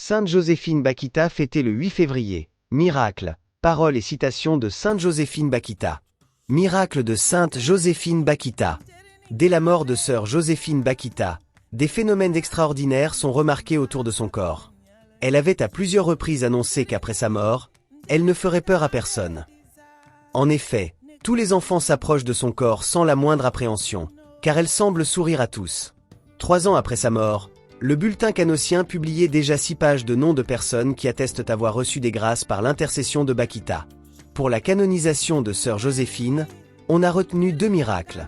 Sainte Joséphine Bakhita fêtée le 8 février. Miracle. Paroles et citations de Sainte Joséphine Bakhita. Miracle de Sainte Joséphine Bakhita. Dès la mort de sœur Joséphine Bakhita, des phénomènes extraordinaires sont remarqués autour de son corps. Elle avait à plusieurs reprises annoncé qu'après sa mort, elle ne ferait peur à personne. En effet, tous les enfants s'approchent de son corps sans la moindre appréhension, car elle semble sourire à tous. 3 ans après sa mort, le bulletin canossien publiait déjà 6 pages de noms de personnes qui attestent avoir reçu des grâces par l'intercession de Bakhita. Pour la canonisation de sœur Joséphine, on a retenu 2 miracles.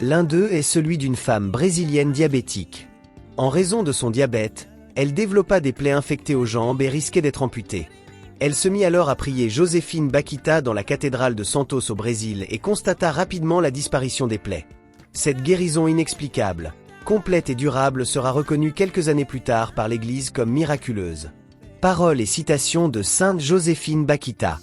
L'un d'eux est celui d'une femme brésilienne diabétique. En raison de son diabète, elle développa des plaies infectées aux jambes et risquait d'être amputée. Elle se mit alors à prier Joséphine Bakhita dans la cathédrale de Santos au Brésil et constata rapidement la disparition des plaies. Cette guérison inexplicable, complète et durable sera reconnue quelques années plus tard par l'Église comme miraculeuse. Paroles et citations de Sainte Joséphine Bakhita.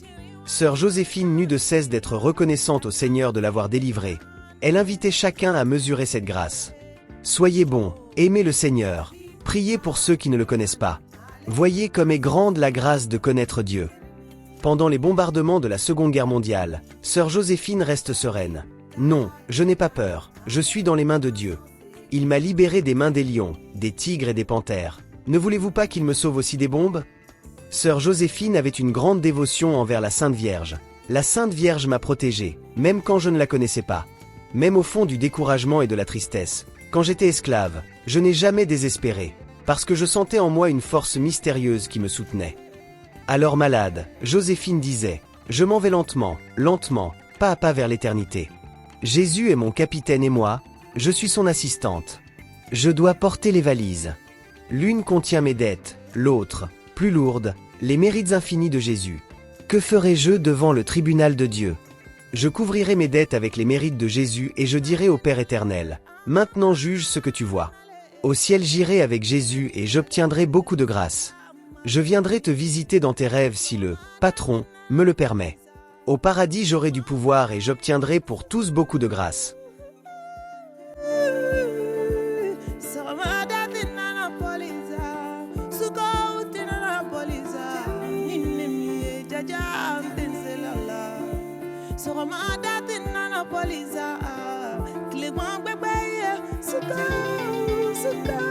Sœur Joséphine n'eut de cesse d'être reconnaissante au Seigneur de l'avoir délivrée. Elle invitait chacun à mesurer cette grâce. Soyez bons, aimez le Seigneur, priez pour ceux qui ne le connaissent pas. Voyez comme est grande la grâce de connaître Dieu. Pendant les bombardements de la Seconde Guerre mondiale, sœur Joséphine reste sereine. Non, je n'ai pas peur, je suis dans les mains de Dieu. Il m'a libéré des mains des lions, des tigres et des panthères. Ne voulez-vous pas qu'il me sauve aussi des bombes? Sœur Joséphine avait une grande dévotion envers la Sainte Vierge. La Sainte Vierge m'a protégée, même quand je ne la connaissais pas. Même au fond du découragement et de la tristesse. Quand j'étais esclave, je n'ai jamais désespéré, parce que je sentais en moi une force mystérieuse qui me soutenait. Alors malade, Joséphine disait, « Je m'en vais lentement, lentement, pas à pas vers l'éternité. Jésus est mon capitaine et moi, je suis son assistante. Je dois porter les valises. L'une contient mes dettes, l'autre, plus lourde, les mérites infinis de Jésus. Que ferai-je devant le tribunal de Dieu? Je couvrirai mes dettes avec les mérites de Jésus et je dirai au Père éternel, « Maintenant juge ce que tu vois. » Au ciel j'irai avec Jésus et j'obtiendrai beaucoup de grâce. Je viendrai te visiter dans tes rêves si le patron me le permet. Au paradis j'aurai du pouvoir et j'obtiendrai pour tous beaucoup de grâce. Suka